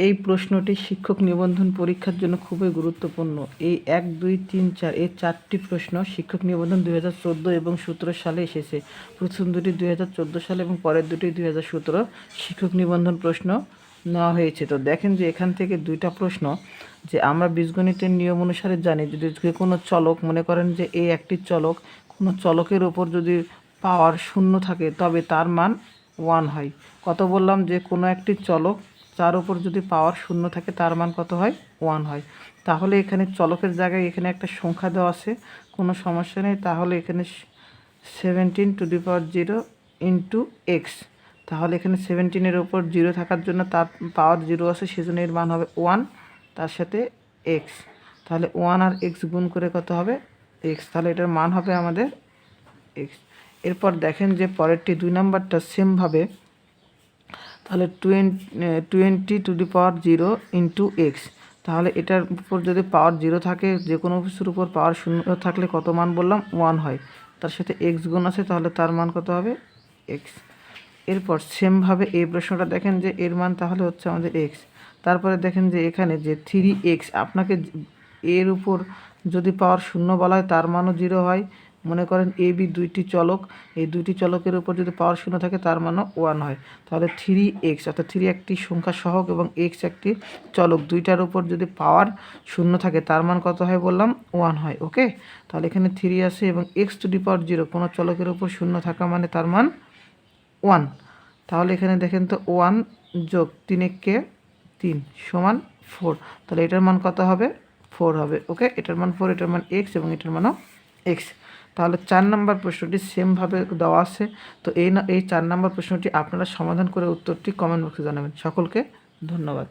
এই প্রশ্নটি শিক্ষক নিবন্ধন পরীক্ষার জন্য খুবই গুরুত্বপূর্ণ। এই 1, 2, 3, 4 এই 4টি প্রশ্ন শিক্ষক নিবন্ধন 2014 এবং 17 সালে এসেছে। প্রথম দুটি 2014 সালে এবং পরের দুটি 2017 শিক্ষক নিবন্ধন প্রশ্ন নেওয়া হয়েছে। তো দেখেন যে এখান থেকে দুইটা প্রশ্ন যে আমরা বীজগণিতের নিয়ম অনুসারে জানি, যদি কোনো চলক, মনে করেন যে এই একটি চলক, কোনো চলকের ওপর যদি পাওয়ার 0 থাকে তবে তার মান 1 হয়। কত বললাম? যে কোনো একটি চলক যার উপর যদি পাওয়ার 0 থাকে তার মান কত হয়? 1 হয়। তাহলে এখানে চলকের জায়গায় এখানে একটা সংখ্যা দেওয়া আছে, কোনো সমস্যা নেই। তাহলে এখানে 17 × x, তাহলে এখানে 17-এর ওপর 0 থাকার জন্য তার পাওয়ার 0 আছে, সেজন্য এর মান হবে 1, তার সাথে x। তাহলে 1 আর x গুণ করে কত হবে? x। তাহলে এটার মান হবে আমাদের x। এরপর দেখেন যে পরেরটি 2 নাম্বারটা সেমভাবে, তাহলে 20⁻0 × x, তাহলে এটার উপর যদি পাওয়ার 0 থাকে, যে কোনো কিছুর উপর পাওয়ার 0 থাকলে কত মান বললাম? 1 হয়। তার সাথে x গুণ আছে, তাহলে তার মান কত হবে? x। এরপর সেমভাবে এই প্রশ্নটা দেখেন যে এর মান তাহলে হচ্ছে আমাদের x। তারপরে দেখেন যে এখানে যে 3x, আপনাকে এর উপর যদি পাওয়ার 0 বলা হয় তার মানও 0 হয়। মনে করেন a b দুইটি চলক, এই দুইটি চলকের উপর যদি পাওয়ার 0 থাকে তার মানও 1 হয়। তাহলে 3x, অর্থাৎ 3 একটি সংখ্যা সহগ এবং x একটি চলক, দুইটার উপর যদি পাওয়ার 0 থাকে তার মান কত হয় বললাম? 1 হয়। ওকে, তাহলে এখানে 3 আছে এবং x⁻0 কোনো চলকের উপর 0 থাকা মানে তার মান 1। তাহলে এখানে দেখেন তো 1 যোগ 3 3 সমান 4, তাহলে এটার মান কত হবে? 4 হবে। ওকে, এটার মান 4, এটার মান x এবং এটার মানও x। তাহলে 4 নম্বর প্রশ্নটি সেমভাবে দেওয়া আছে। তো এই 4 নম্বর প্রশ্নটি আপনারা সমাধান করে উত্তরটি কমেন্ট বক্সে জানাবেন। সকলকে ধন্যবাদ।